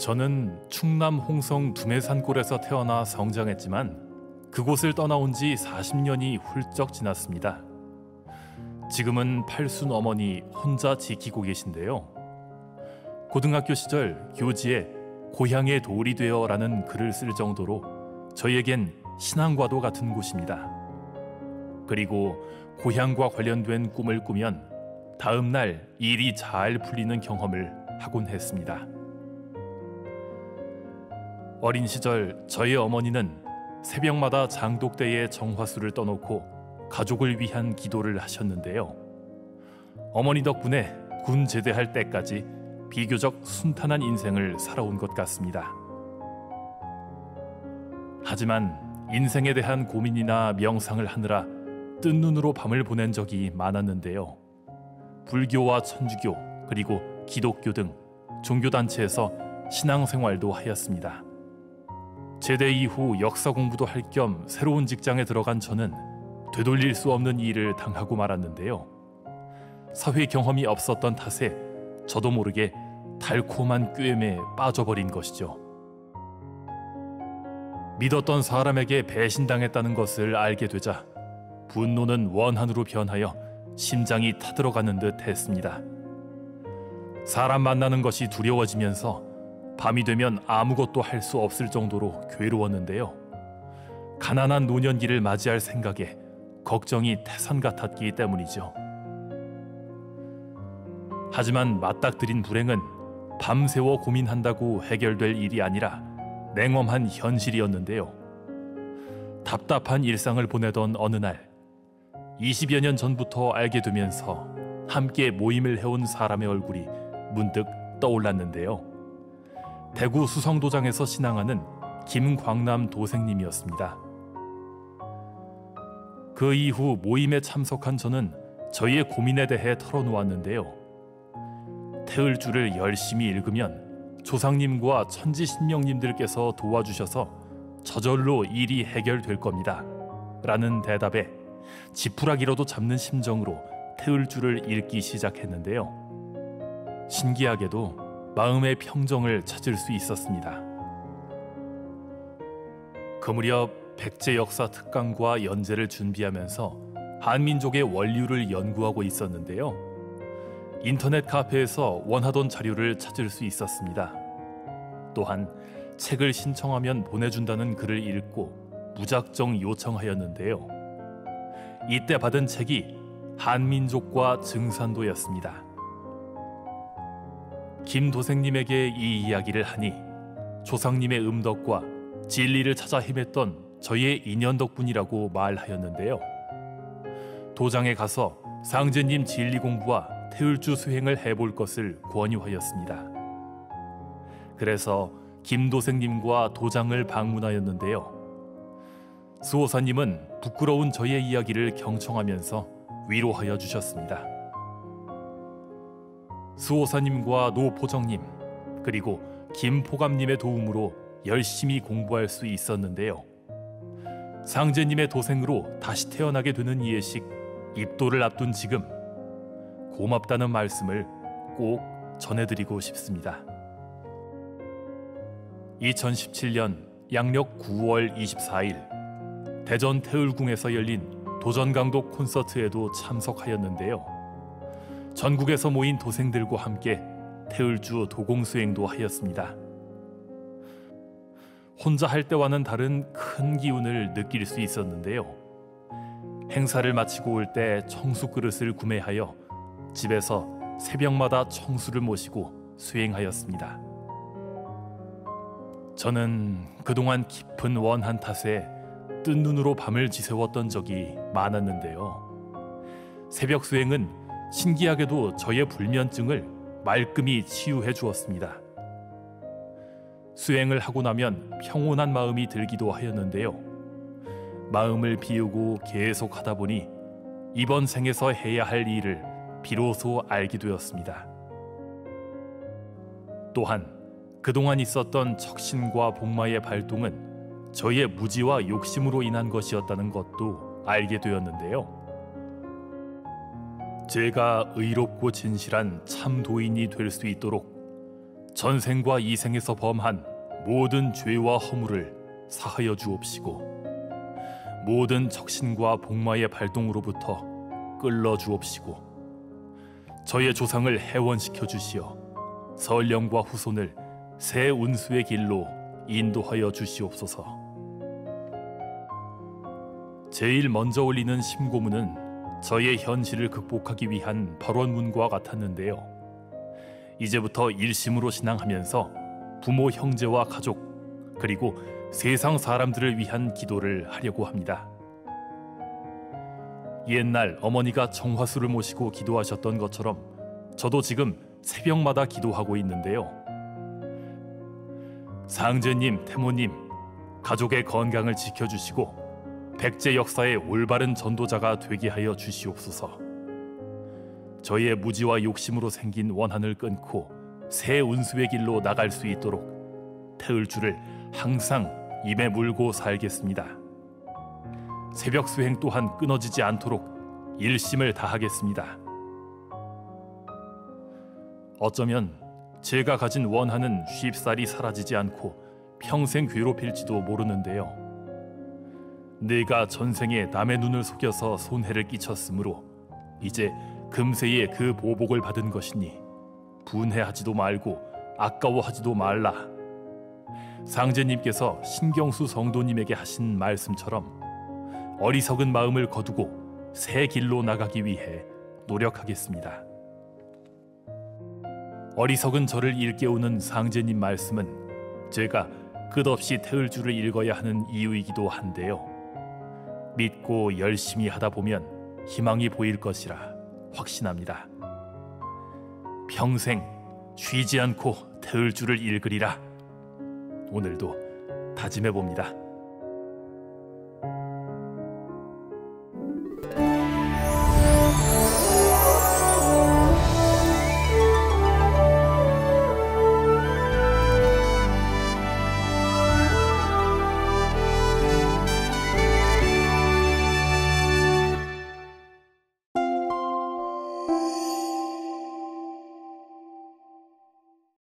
저는 충남 홍성 두매산골에서 태어나 성장했지만 그곳을 떠나온 지 40년이 훌쩍 지났습니다. 지금은 팔순 어머니 혼자 지키고 계신데요. 고등학교 시절 교지에 고향의 돌이 되어라는 글을 쓸 정도로 저희에겐 신앙과도 같은 곳입니다. 그리고 고향과 관련된 꿈을 꾸면 다음 날 일이 잘 풀리는 경험을 하곤 했습니다. 어린 시절 저희 어머니는 새벽마다 장독대에 정화수를 떠놓고 가족을 위한 기도를 하셨는데요. 어머니 덕분에 군 제대할 때까지 비교적 순탄한 인생을 살아온 것 같습니다. 하지만 인생에 대한 고민이나 명상을 하느라 뜬 눈으로 밤을 보낸 적이 많았는데요. 불교와 천주교 그리고 기독교 등 종교단체에서 신앙생활도 하였습니다. 제대 이후 역사 공부도 할 겸 새로운 직장에 들어간 저는 되돌릴 수 없는 일을 당하고 말았는데요. 사회 경험이 없었던 탓에 저도 모르게 달콤한 꾀임에 빠져버린 것이죠. 믿었던 사람에게 배신당했다는 것을 알게 되자 분노는 원한으로 변하여 심장이 타들어가는 듯 했습니다. 사람 만나는 것이 두려워지면서 밤이 되면 아무것도 할 수 없을 정도로 괴로웠는데요. 가난한 노년기를 맞이할 생각에 걱정이 태산 같았기 때문이죠. 하지만 맞닥뜨린 불행은 밤새워 고민한다고 해결될 일이 아니라 냉엄한 현실이었는데요. 답답한 일상을 보내던 어느 날 20여 년 전부터 알게 되면서 함께 모임을 해온 사람의 얼굴이 문득 떠올랐는데요. 대구 수성도장에서 신앙하는 김광남 도생님이었습니다. 그 이후 모임에 참석한 저는 저희의 고민에 대해 털어놓았는데요. 태을주를 열심히 읽으면 조상님과 천지신명님들께서 도와주셔서 저절로 일이 해결될 겁니다. 라는 대답에 지푸라기라도 잡는 심정으로 태을주를 읽기 시작했는데요. 신기하게도 마음의 평정을 찾을 수 있었습니다. 그 무렵 백제 역사 특강과 연재를 준비하면서 한민족의 원류를 연구하고 있었는데요. 인터넷 카페에서 원하던 자료를 찾을 수 있었습니다. 또한 책을 신청하면 보내준다는 글을 읽고 무작정 요청하였는데요. 이때 받은 책이 한민족과 증산도였습니다. 김 도생님에게 이 이야기를 하니 조상님의 음덕과 진리를 찾아 헤맸던 저희의 인연 덕분이라고 말하였는데요. 도장에 가서 상제님 진리 공부와 태을주 수행을 해볼 것을 권유하였습니다. 그래서 김 도생님과 도장을 방문하였는데요. 수호사님은 부끄러운 저희의 이야기를 경청하면서 위로하여 주셨습니다. 수호사님과 노포정님 그리고 김포감님의 도움으로 열심히 공부할 수 있었는데요. 상제님의 도생으로 다시 태어나게 되는 이해식 입도를 앞둔 지금 고맙다는 말씀을 꼭 전해드리고 싶습니다. 2017년 양력 9월 24일 대전 태을궁에서 열린 도전강도 콘서트에도 참석하였는데요. 전국에서 모인 도생들과 함께 태을주 도공수행도 하였습니다. 혼자 할 때와는 다른 큰 기운을 느낄 수 있었는데요. 행사를 마치고 올 때 청수 그릇을 구매하여 집에서 새벽마다 청수를 모시고 수행하였습니다. 저는 그동안 깊은 원한 탓에 뜬 눈으로 밤을 지새웠던 적이 많았는데요. 새벽 수행은 신기하게도 저의 불면증을 말끔히 치유해 주었습니다. 수행을 하고 나면 평온한 마음이 들기도 하였는데요. 마음을 비우고 계속 하다 보니 이번 생에서 해야 할 일을 비로소 알게 되었습니다. 또한 그동안 있었던 척신과 복마의 발동은 저의 무지와 욕심으로 인한 것이었다는 것도 알게 되었는데요. 제가 의롭고 진실한 참 도인이 될 수 있도록 전생과 이생에서 범한 모든 죄와 허물을 사하여 주옵시고 모든 적신과 복마의 발동으로부터 끌러 주옵시고 저의 조상을 해원시켜 주시어 설령과 후손을 새 운수의 길로 인도하여 주시옵소서. 제일 먼저 올리는 심고문은 저의 현실을 극복하기 위한 발원문과 같았는데요. 이제부터 일심으로 신앙하면서 부모, 형제와 가족, 그리고 세상 사람들을 위한 기도를 하려고 합니다. 옛날 어머니가 정화수를 모시고 기도하셨던 것처럼 저도 지금 새벽마다 기도하고 있는데요. 상제님, 태모님, 가족의 건강을 지켜주시고 백제 역사의 올바른 전도자가 되게 하여 주시옵소서. 저의 무지와 욕심으로 생긴 원한을 끊고 새 운수의 길로 나갈 수 있도록 태을주를 항상 입에 물고 살겠습니다. 새벽 수행 또한 끊어지지 않도록 일심을 다하겠습니다. 어쩌면 제가 가진 원한은 쉽사리 사라지지 않고 평생 괴롭힐지도 모르는데요. 내가 전생에 남의 눈을 속여서 손해를 끼쳤으므로 이제 금세에 그 보복을 받은 것이니 분해하지도 말고 아까워하지도 말라. 상제님께서 신경수 성도님에게 하신 말씀처럼 어리석은 마음을 거두고 새 길로 나가기 위해 노력하겠습니다. 어리석은 저를 일깨우는 상제님 말씀은 제가 끝없이 태을주를 읽어야 하는 이유이기도 한데요. 믿고 열심히 하다 보면 희망이 보일 것이라 확신합니다. 평생 쉬지 않고 태을주를 읽으리라. 오늘도 다짐해 봅니다.